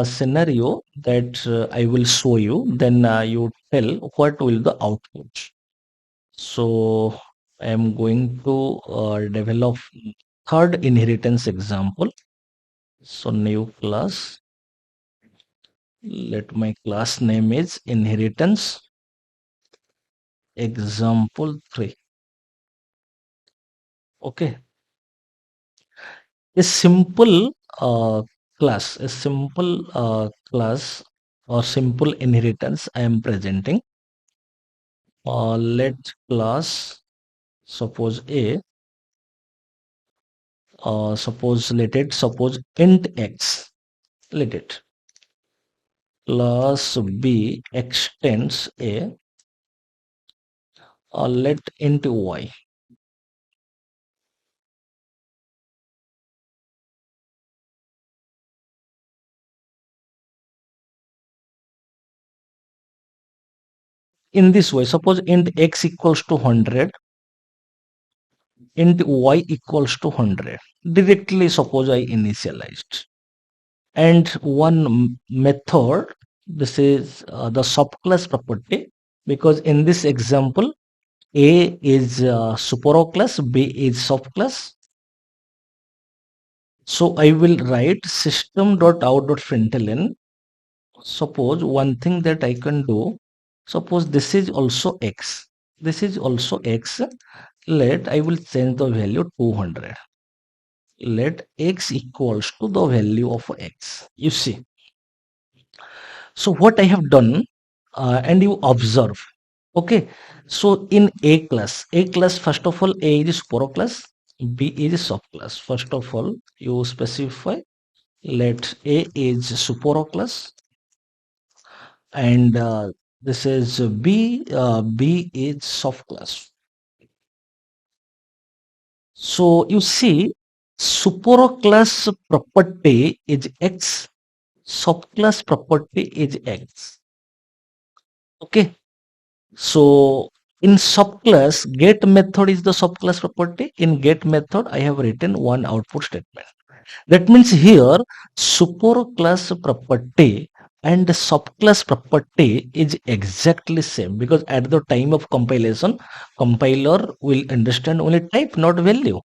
scenario that I will show you, then you tell what will the output. So I am going to develop third inheritance example. So new class, let my class name is inheritance example 3. Okay, a simple class or simple inheritance I am presenting. Let class suppose A, suppose int x, let it. Class B extends A, let int y. In this way, suppose int x equals to 100, int y equals to 100. Directly suppose I initialized. And one method, this is the subclass property, because in this example, A is superclass, B is subclass. So I will write system.out.println. Suppose one thing that I can do, suppose this is also x. This is also x. Let I will change the value 200. Let x equals to the value of x. You see. So what I have done, and you observe. Okay. So in A class, first of all, A is superclass, B is subclass. First of all, you specify, let A is superclass, and this is B, B is subclass. So you see, superclass property is X, subclass property is X. Okay. So in subclass, get method is the subclass property. In get method, I have written one output statement. That means here superclass property and subclass property is exactly same, because at the time of compilation, compiler will understand only type, not value.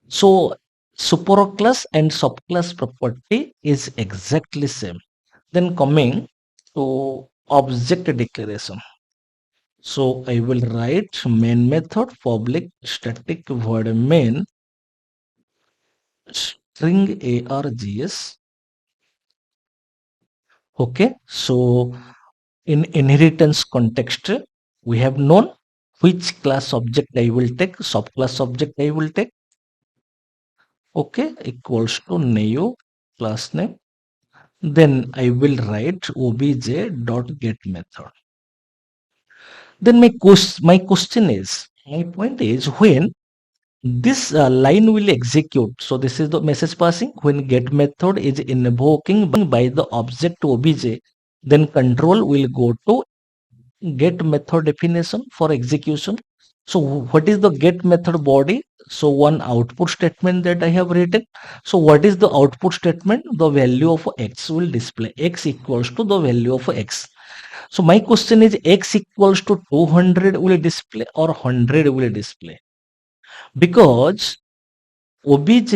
So superclass and subclass property is exactly same. Then coming to object declaration. So I will write main method public static void main string args. Okay, so in inheritance context, we have known which class object I will take, subclass object I will take. Okay, equals to new class name. Then I will write obj dot get method. Then my question is, my point is, when this line will execute, so this is the message passing, when get method is invoking by the object obj, then control will go to get method definition for execution. So what is the get method body? So one output statement that I have written. So what is the output statement? The value of x will display, x equals to the value of x. So my question is, x equals to 200 will display or 100 will display? Because obj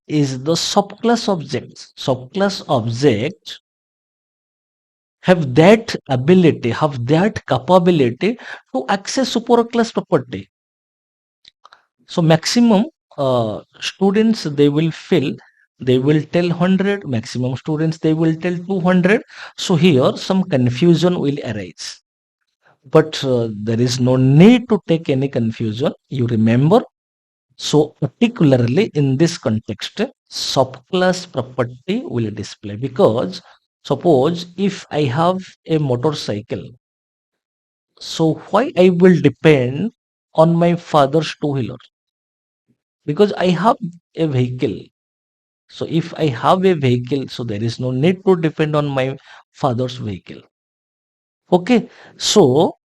is the subclass object. Subclass object have that ability, have that capability to access superclass property. So maximum students they will fill, they will tell 100, maximum students they will tell 200. So here some confusion will arise. But there is no need to take any confusion. You remember. So particularly in this context, subclass property will display, because suppose if I have a motorcycle, so why I will depend on my father's two-wheeler? Because I have a vehicle. So if I have a vehicle, so there is no need to depend on my father's vehicle. Okay. So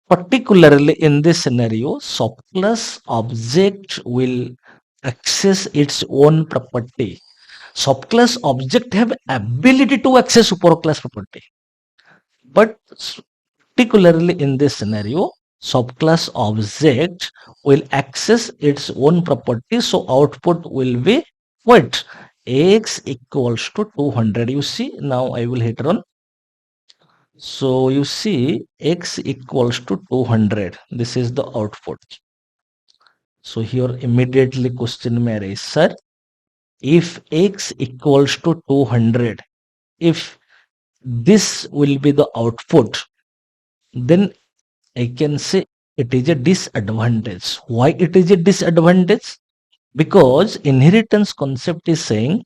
particularly in this scenario, subclass object will access its own property. Subclass object have ability to access superclass property, but particularly in this scenario, subclass object will access its own property. So output will be what? X equals to 200. You see, now I will hit run. So you see X equals to 200. This is the output. So here immediately question may arise, sir, if X equals to 200, if this will be the output, then I can say it is a disadvantage. Why it is a disadvantage? Because inheritance concept is saying,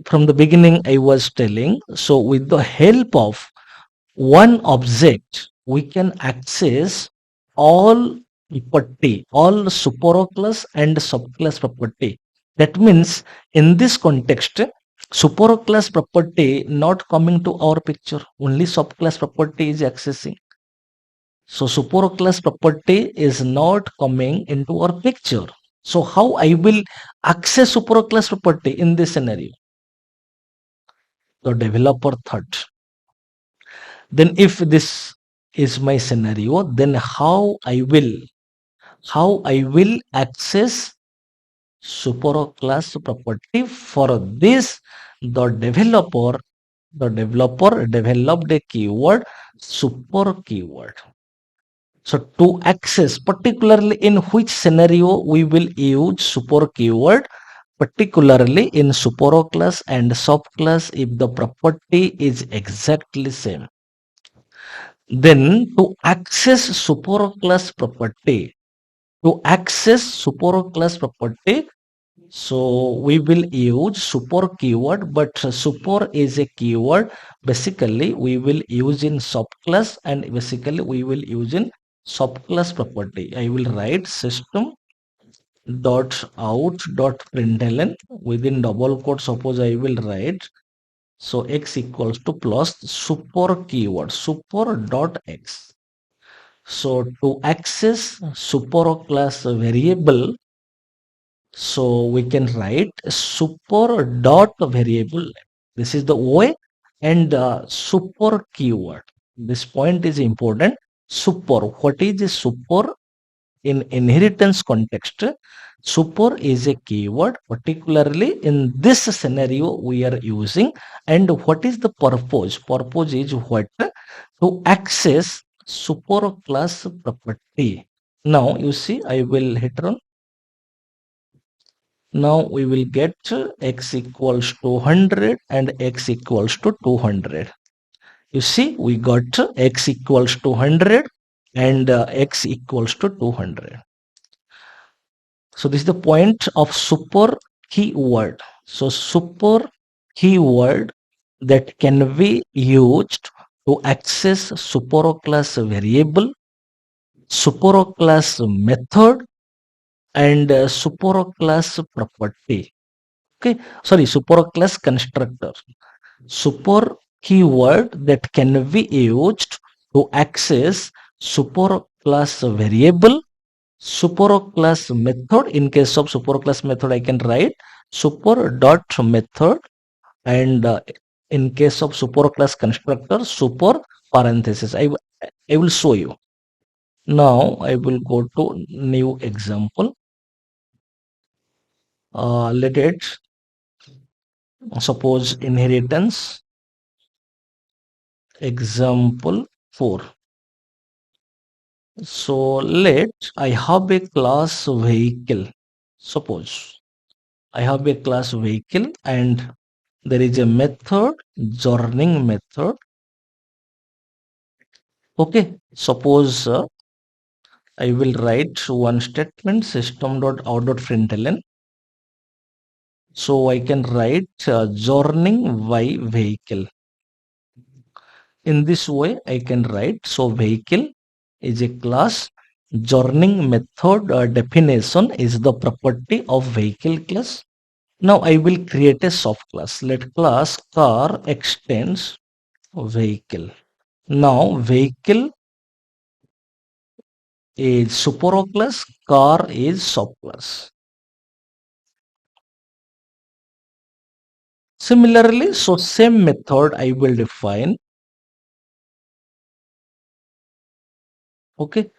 from the beginning I was telling, so with the help of one object, we can access all property, all superclass and subclass property. That means in this context, superclass property not coming to our picture, only subclass property is accessing. So superclass property is not coming into our picture. So how I will access superclass property in this scenario? The developer thought. Then if this is my scenario, then how I will access superclass property? For this, the developer developed a keyword, super keyword. So to access, particularly in which scenario we will use super keyword, particularly in superclass and subclass, if the property is exactly same. Then to access superclass property, so we will use super keyword, but super is a keyword. Basically, we will use in subclass, and basically we will use in subclass property. I will write system dot out dot println within double quote. Suppose I will write, so x equals to plus super keyword, super dot x. So to access superclass variable, so we can write super dot variable. This is the way, and super keyword. This point is important. Super. What is a super? In inheritance context, super is a keyword, particularly in this scenario we are using. And what is the purpose? Purpose is what? To access superclass property. Now you see, I will hit run. Now we will get x equals to 100 and x equals to 200. You see, we got x equals to 100 and x equals to 200. So this is the point of super keyword. So super keyword that can be used to access superclass variable, superclass method, and superclass property. Okay, sorry, superclass constructor. Super keyword that can be used to access superclass variable, superclass method. In case of superclass method, I can write super dot method, and in case of superclass constructor, super parenthesis. I will show you. Now I will go to new example. Let it suppose inheritance example 4. So let I have a class vehicle. Suppose I have a class vehicle and there is a method, journing method. Okay, suppose I will write one statement, system.out.println. So I can write journing by vehicle. In this way, I can write, so vehicle is a class. Journing method definition is the property of vehicle class. Now I will create a subclass. Let class car extends vehicle. Now vehicle is superclass, car is subclass. Similarly, so same method I will define. Okay.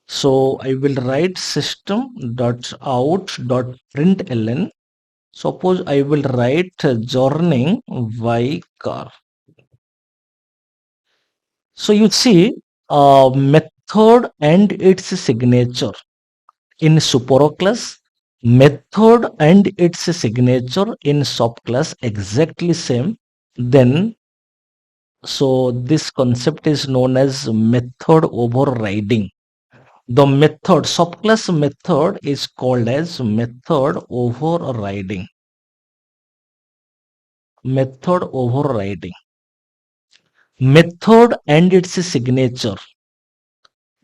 So I will write system dot out dot println. Suppose I will write journey by car. So you see, method and its signature in supero class, method and its signature in sub class exactly same. Then, so this concept is known as method overriding. The method, subclass method is called as method overriding. Method overriding. Method and its signature.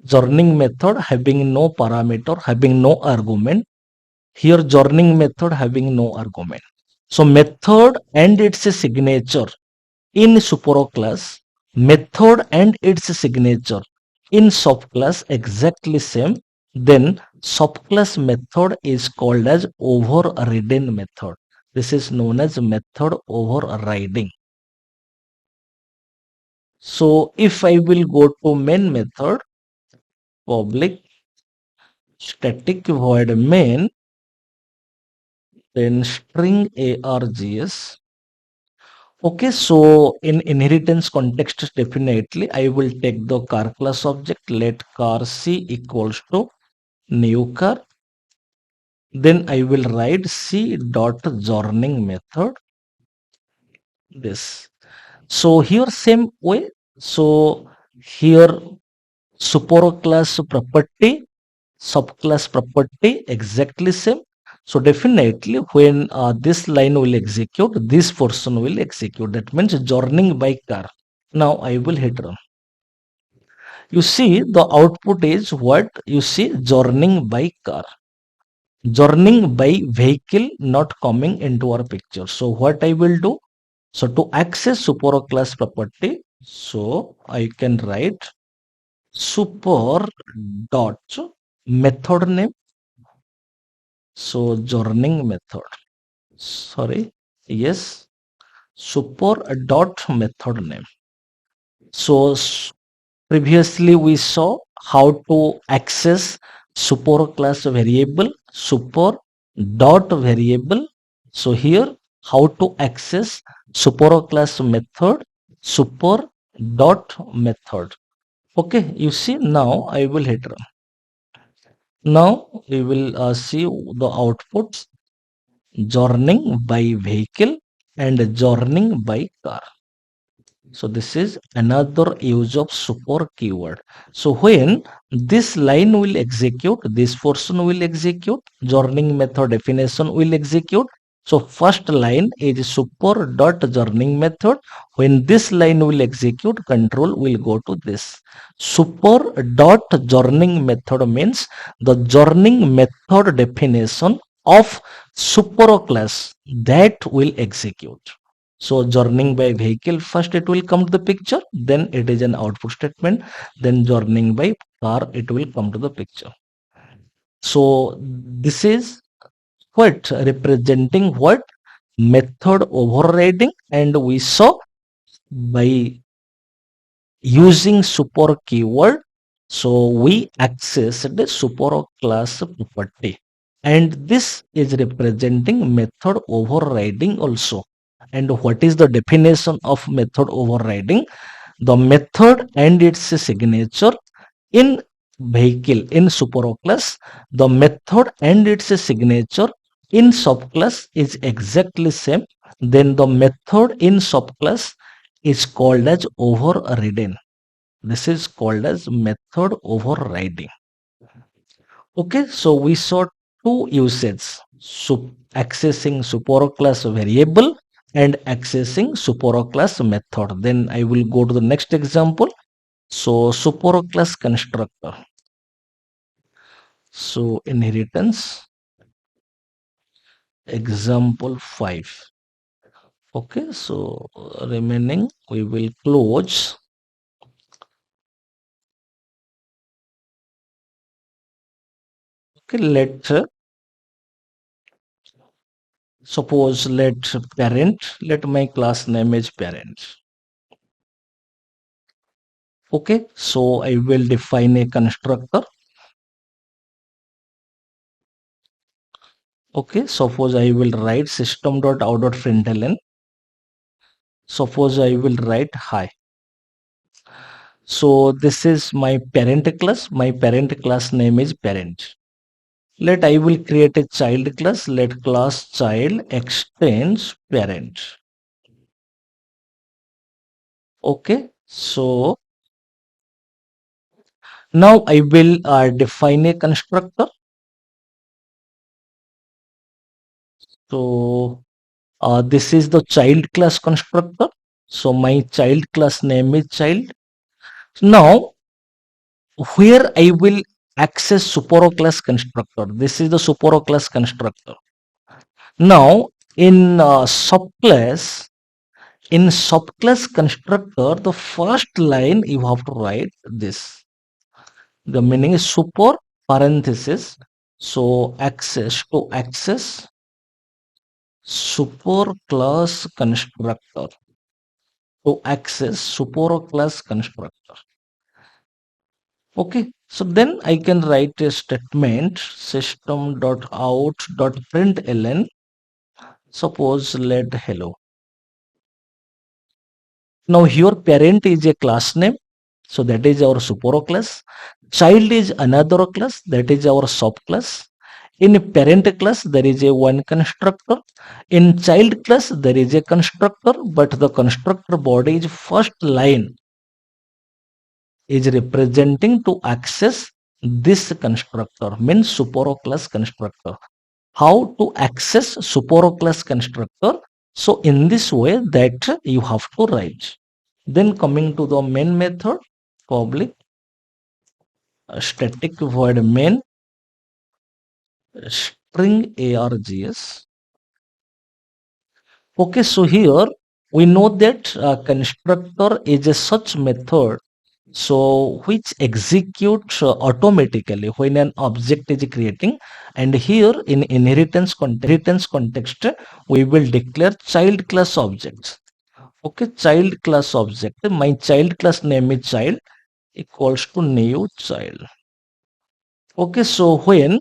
Joining method having no parameter, having no argument. Here joining method having no argument. So method and its signature in supero class, method and its signature in subclass exactly same, then subclass method is called as overridden method. This is known as method overriding. So if I will go to main method, public static void main, then string args. Okay, so in inheritance context, definitely I will take the car class object, let car c equals to new car. Then I will write c dot joining method. This. So here same way. So here super class property, subclass property exactly same. So definitely when this line will execute, this portion will execute. That means joining by car. Now I will hit run. You see the output is what? You see joining by car. Joining by vehicle not coming into our picture. So what I will do? So to access super class property, so I can write super dot method name. So joining method. Sorry. Yes. Super dot method name. So previously we saw how to access super class variable, super dot variable. So here how to access super class method, super dot method. Okay, you see now I will hit run. Now we will see the outputs joining by vehicle and joining by car. So this is another use of super keyword. So when this line will execute, this portion will execute, joining method definition will execute. So first line is super dot joining method. When this line will execute, control will go to this. Super dot joining method means the joining method definition of super class that will execute. So joining by vehicle, first it will come to the picture, then it is an output statement, then joining by car, it will come to the picture. So this is what representing what method overriding, and we saw by using super keyword, so we access the super class property, and this is representing method overriding also. And what is the definition of method overriding? The method and its signature in vehicle in super class, the method and its signature in subclass is exactly same. Then the method in subclass is called as overridden. This is called as method overriding. Okay, so we saw two uses: accessing super class variable and accessing super class method. Then I will go to the next example. So super class constructor. So inheritance example 5. Okay, so remaining we will close. Okay, let's Suppose let my class name is parent. Okay, so I will define a constructor. Okay, suppose I will write system.out.println. Suppose I will write hi. So this is my parent class. My parent class name is parent. Let I will create a child class. Let class child extends parent. Okay, so now I will define a constructor. So this is the child class constructor. So my child class name is child. Now where I will access supero class constructor. This is the supero class constructor. Now in subclass constructor, the first line you have to write this. The meaning is super parenthesis. So access super class constructor. To access super class constructor. Okay, so then I can write a statement system.out.println. Suppose let hello. Now here parent is a class name, so that is our supero class. Child is another class, that is our subclass. In parent class there is a one constructor. In child class there is a constructor, but the constructor body is first line is representing to access this constructor, means supero class constructor. How to access supero class constructor? So in this way that you have to write. Then coming to the main method, public static void main string args. Okay, so here we know that constructor is a such method so which executes automatically when an object is creating, and here in inheritance context we will declare child class objects. Okay, child class object, my child class name is child equals to new child. Okay, so when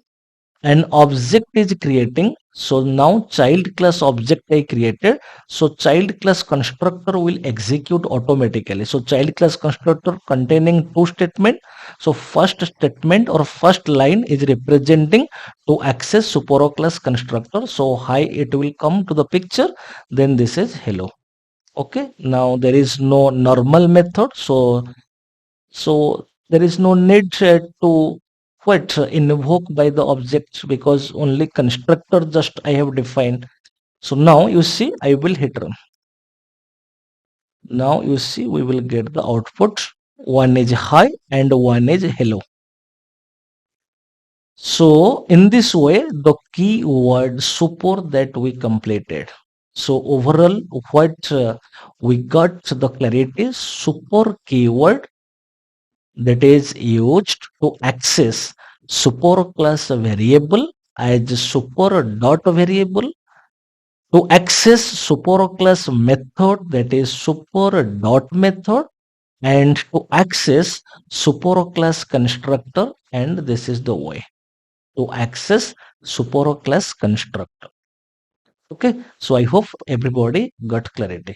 an object is creating, so now child class object I created, so child class constructor will execute automatically. So child class constructor containing two statement. So first statement or first line is representing to access supero class constructor. So hi it will come to the picture, then this is hello. Okay, now there is no normal method, so there is no need to what invoke by the object, because only constructor just I have defined. So now you see I will hit run. Now you see we will get the output. One is hi and one is hello. So in this way the keyword super that we completed. So overall what we got the clarity, super keyword that is used to access super class variable as super dot variable, to access super class method that is super dot method, and to access super class constructor, and this is the way to access super class constructor. Okay, so I hope everybody got clarity.